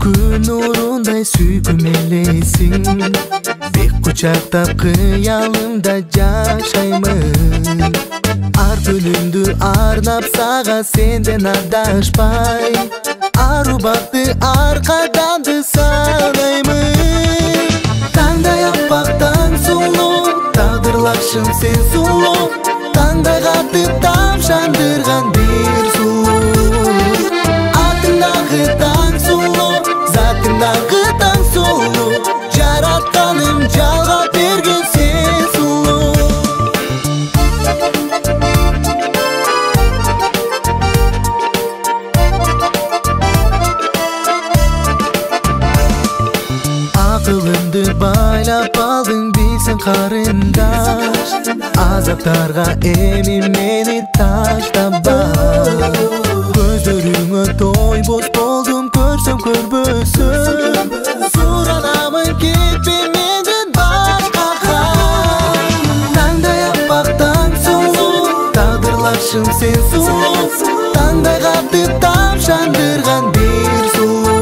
Күн нурундай сүйкүм элесиң, бек кучактап кыялымда жашаймын. Ар күнүмдү арнап сага сенден адашпай, ару бакты аркаданды санаймын. Таңдай аппак таң сулуу, тагдырлашым сен сулуу, таңдай катып тамшандырган бир сулуу. Атыңдагы таң сулуу, затыңдагы таң сулуу, жаратканым жалга берген сен сулуу. Акылымды байлап алдың бейсің карындаш, азаптарга эми мени таштаба. Көздөрүңө тойбос болдум, көрсөм көрбөсөм, суранамын кетпе менден башкага. Таңдай аппак таң сулуу, тагдырлашым сен сулуу, таңдай катып тамшандырган бир сулуу.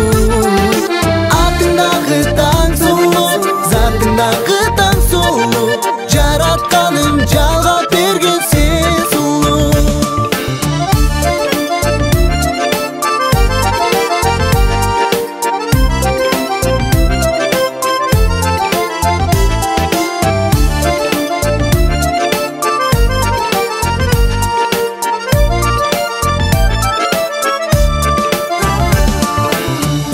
Атыңдагы таң сулуу, затыңдагы таң сулуу, жаратканым жалга берген сен сулуу.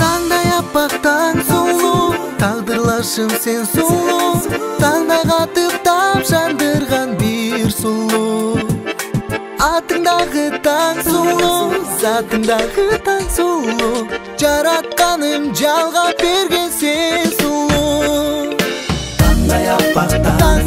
Таңдай аппак таң сулуу, тагдырлашым сен сулуу, таңдай катып тамшандырган бир сулуу. Атыңдагы таң сулуу, затыңдагы таң сулуу, жаратканым жалга берген сен сулуу. Таңдай аппак таң